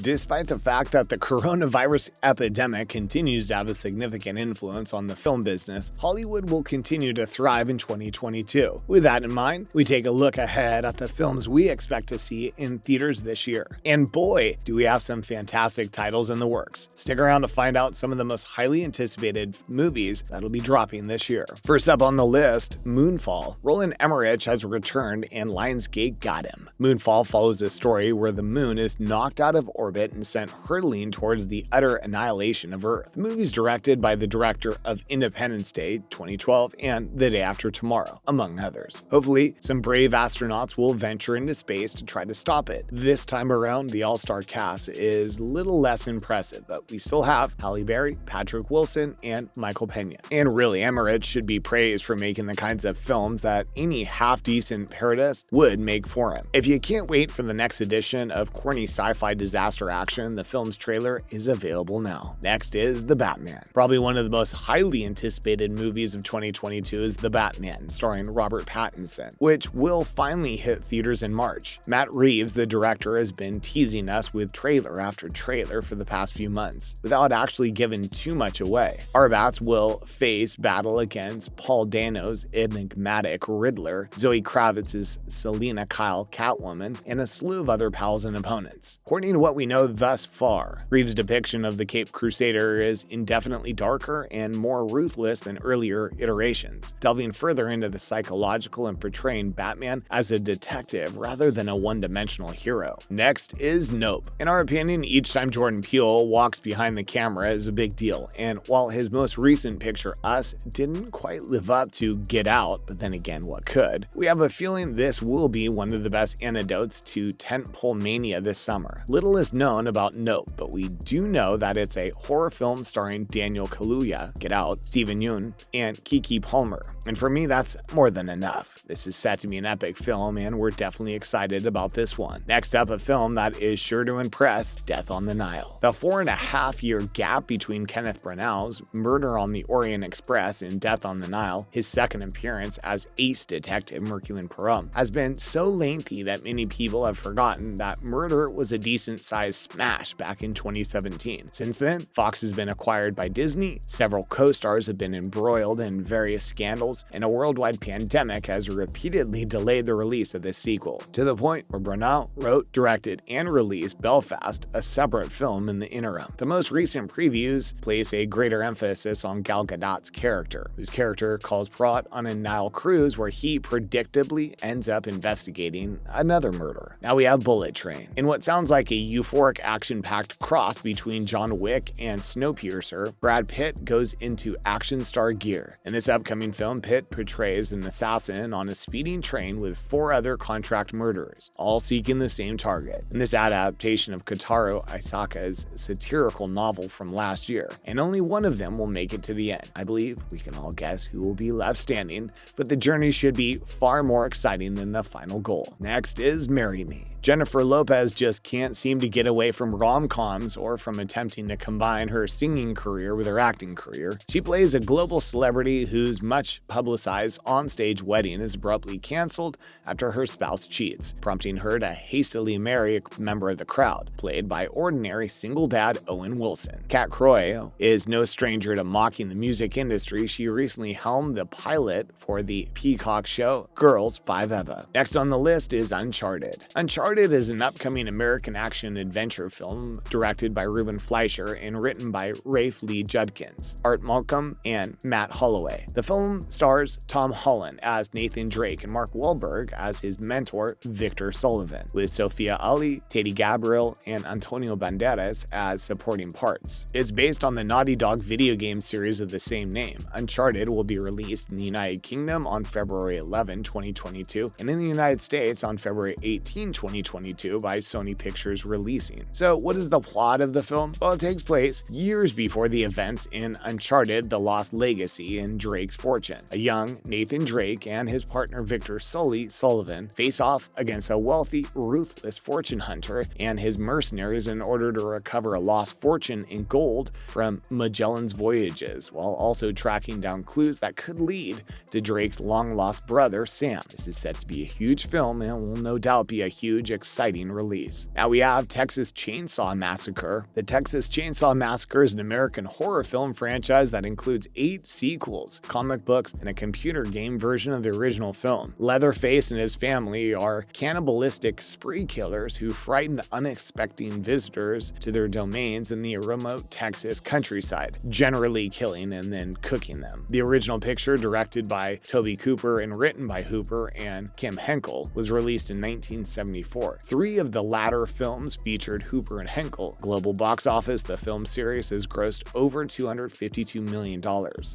Despite the fact that the coronavirus epidemic continues to have a significant influence on the film business, Hollywood will continue to thrive in 2022. With that in mind, we take a look ahead at the films we expect to see in theaters this year. And boy, do we have some fantastic titles in the works. Stick around to find out some of the most highly anticipated movies that'll be dropping this year. First up on the list, Moonfall. Roland Emmerich has returned and Lionsgate got him. Moonfall follows a story where the moon is knocked out of orbit and sent hurtling towards the utter annihilation of Earth. The movie is directed by the director of Independence Day 2012 and The Day After Tomorrow, among others. Hopefully, some brave astronauts will venture into space to try to stop it. This time around, the all-star cast is a little less impressive, but we still have Halle Berry, Patrick Wilson, and Michael Pena. And really, Emmerich should be praised for making the kinds of films that any half-decent parodist would make for him. If you can't wait for the next edition of corny sci-fi disaster action, the film's trailer is available now. Next is The Batman. Probably one of the most highly anticipated movies of 2022 is The Batman, starring Robert Pattinson, which will finally hit theaters in March. Matt Reeves, the director, has been teasing us with trailer after trailer for the past few months, without actually giving too much away. Our bats will face battle against Paul Dano's enigmatic Riddler, Zoe Kravitz's Selena Kyle Catwoman, and a slew of other pals and opponents. According to what we know thus far, Reeves' depiction of the Caped Crusader is indefinitely darker and more ruthless than earlier iterations, delving further into the psychological and portraying Batman as a detective rather than a one-dimensional hero. Next is Nope. In our opinion, each time Jordan Peele walks behind the camera is a big deal, and while his most recent picture, Us, didn't quite live up to Get Out, but then again, what could? We have a feeling this will be one of the best antidotes to tentpole mania this summer. Little is known about Nope, but we do know that it's a horror film starring Daniel Kaluuya, Get Out, Steven Yeun, and Keke Palmer. And for me, that's more than enough. This is set to be an epic film, and we're definitely excited about this one. Next up, a film that is sure to impress, Death on the Nile. The 4.5-year gap between Kenneth Branagh's Murder on the Orient Express and Death on the Nile, his second appearance as ace detective Hercule Poirot, has been so lengthy that many people have forgotten that Murder was a decent-sized smash back in 2017. Since then, Fox has been acquired by Disney, several co-stars have been embroiled in various scandals, and a worldwide pandemic has repeatedly delayed the release of this sequel, to the point where Branagh wrote, directed, and released Belfast, a separate film in the interim. The most recent previews place a greater emphasis on Gal Gadot's character, whose character calls Poirot on a Nile cruise where he predictably ends up investigating another murder. Now we have Bullet Train. In what sounds like a euphoric action-packed cross between John Wick and Snowpiercer, Brad Pitt goes into action star gear. In this upcoming film, Pitt portrays an assassin on a speeding train with 4 other contract murderers, all seeking the same target. In this adaptation of Kotaro Isaka's satirical novel from last year, and only one of them will make it to the end. I believe we can all guess who will be left standing, but the journey should be far more exciting than the final goal. Next is Marry Me. Jennifer Lopez just can't seem to get away from rom-coms or from attempting to combine her singing career with her acting career. She plays a global celebrity whose much publicized onstage wedding is abruptly canceled after her spouse cheats, prompting her to hastily marry a member of the crowd, played by ordinary single dad Owen Wilson. Kat Croy is no stranger to mocking the music industry. She recently helmed the pilot for the Peacock show Girls 5 Eva. Next on the list is Uncharted. Uncharted is an upcoming American action-adventure film directed by Ruben Fleischer and written by Rafe Lee Judkins, Art Malcolm, and Matt Holloway. The film stars Tom Holland as Nathan Drake and Mark Wahlberg as his mentor, Victor Sullivan, with Sophia Ali, Teddy Gabriel, and Antonio Banderas as supporting parts. It's based on the Naughty Dog video game series of the same name. Uncharted will be released in the United Kingdom on February 11, 2022, and in the United States on February 18, 2022 by Sony Pictures Releasing. So what is the plot of the film? Well, it takes place years before the events in Uncharted: The Lost Legacy and Drake's Fortune. A young Nathan Drake and his partner Victor Sullivan face off against a wealthy, ruthless fortune hunter and his mercenaries in order to recover a lost fortune in gold from Magellan's voyages, while also tracking down clues that could lead to Drake's long-lost brother, Sam. This is set to be a huge film and will no doubt be a huge, exciting release. Now we have 10 Texas Chainsaw Massacre. The Texas Chainsaw Massacre is an American horror film franchise that includes 8 sequels, comic books, and a computer game version of the original film. Leatherface and his family are cannibalistic spree killers who frighten unexpected visitors to their domains in the remote Texas countryside, generally killing and then cooking them. The original picture, directed by Toby Cooper and written by Hooper and Kim Henkel, was released in 1974. 3 of the latter films featured Hooper and Henkel. Global box office, the film series has grossed over $252 million.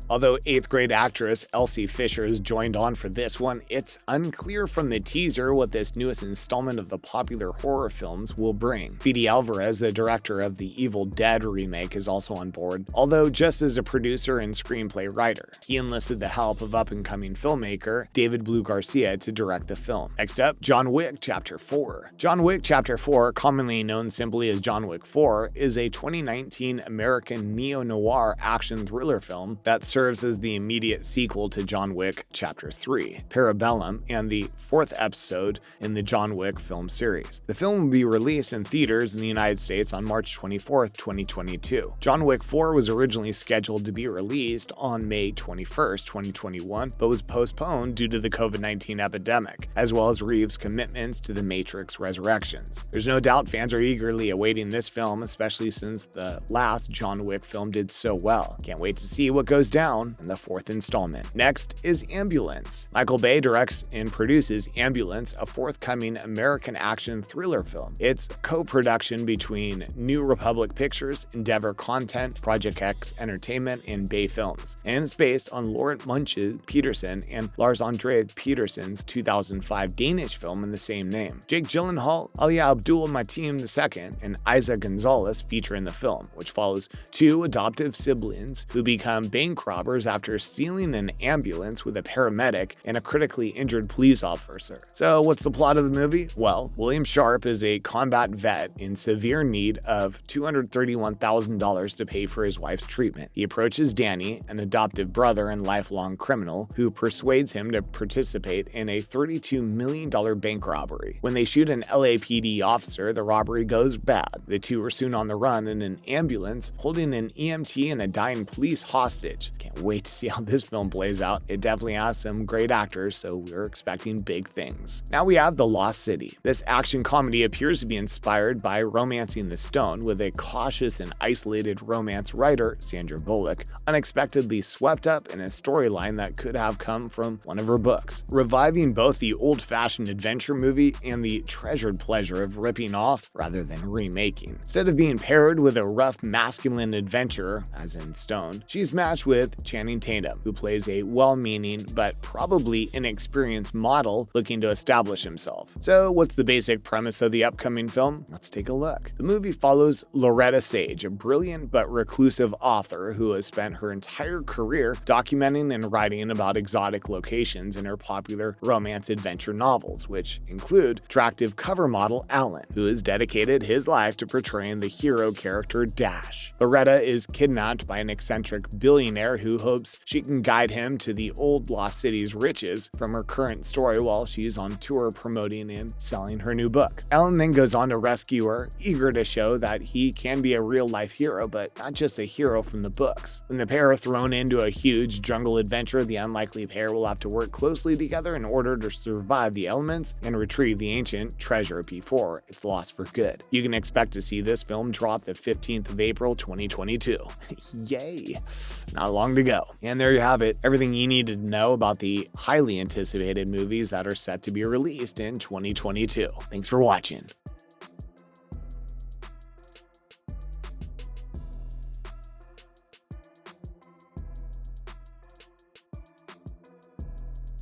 Although 8th grade actress Elsie Fisher has joined on for this one, it's unclear from the teaser what this newest installment of the popular horror films will bring. Fede Alvarez, the director of the Evil Dead remake, is also on board, although just as a producer and screenplay writer. He enlisted the help of up-and-coming filmmaker David Blue Garcia to direct the film. Next up, John Wick Chapter 4. John Wick Chapter 4, commonly known simply as John Wick 4, is a 2019 American neo-noir action thriller film that serves as the immediate sequel to John Wick Chapter 3, Parabellum, and the 4th episode in the John Wick film series. The film will be released in theaters in the United States on March 24, 2022. John Wick 4 was originally scheduled to be released on May 21, 2021, but was postponed due to the COVID-19 epidemic, as well as Reeves' commitments to the Matrix Resurrections. There's no doubt fans are eagerly awaiting this film, especially since the last John Wick film did so well. Can't wait to see what goes down in the 4th installment. Next is Ambulance. Michael Bay directs and produces Ambulance, a forthcoming American action thriller film. It's co-production between New Republic Pictures, Endeavor Content, Project X Entertainment, and Bay Films, and it's based on Laurent Munches Peterson and Lars-Andre Peterson's 2005 Danish film in the same name. Jake Gyllenhaal, Alia Abdul Mateen II, and Isa Gonzalez feature in the film, which follows 2 adoptive siblings who become bank robbers after stealing an ambulance with a paramedic and a critically injured police officer. So what's the plot of the movie? Well, William Sharp is a combat vet in severe need of $231,000 to pay for his wife's treatment. He approaches Danny, an adoptive brother and lifelong criminal, who persuades him to participate in a $32 million bank robbery. When they shoot an LAPD officer, the robbery goes bad. The two are soon on the run in an ambulance, holding an EMT and a dying police hostage. Can't wait to see how this film plays out. It definitely has some great actors, so we're expecting big things. Now we have The Lost City. This action comedy appears to be inspired by Romancing the Stone, with a cautious and isolated romance writer, Sandra Bullock, unexpectedly swept up in a storyline that could have come from one of her books, reviving both the old-fashioned adventure movie and the treasured pleasure of ripping off rather than remaking. Instead of being paired with a rough masculine adventurer, as in Stone, she's matched with Channing Tatum, who plays a well-meaning but probably inexperienced model looking to establish himself. So what's the basic premise of the upcoming film? Let's take a look. The movie follows Loretta Sage, a brilliant but reclusive author who has spent her entire career documenting and writing about exotic locations in her popular romance adventure novels, which include attractive cover model Alan, who has dedicated his life to portraying the hero character Dash. Loretta is kidnapped by an eccentric billionaire who hopes she can guide him to the old Lost City's riches from her current story while she's on tour promoting and selling her new book. Alan then goes on to rescue her, eager to show that he can be a real-life hero, but not just a hero from the books. When the pair are thrown into a huge jungle adventure, the unlikely pair will have to work closely together in order to survive the elements and retrieve the ancient treasure before it's lost for good. You can expect to see this film drop the 15th of April 2022. Yay! Not long to go. And there you have it, everything you needed to know about the highly anticipated movies that are set to be released in 2022. Thanks for watching.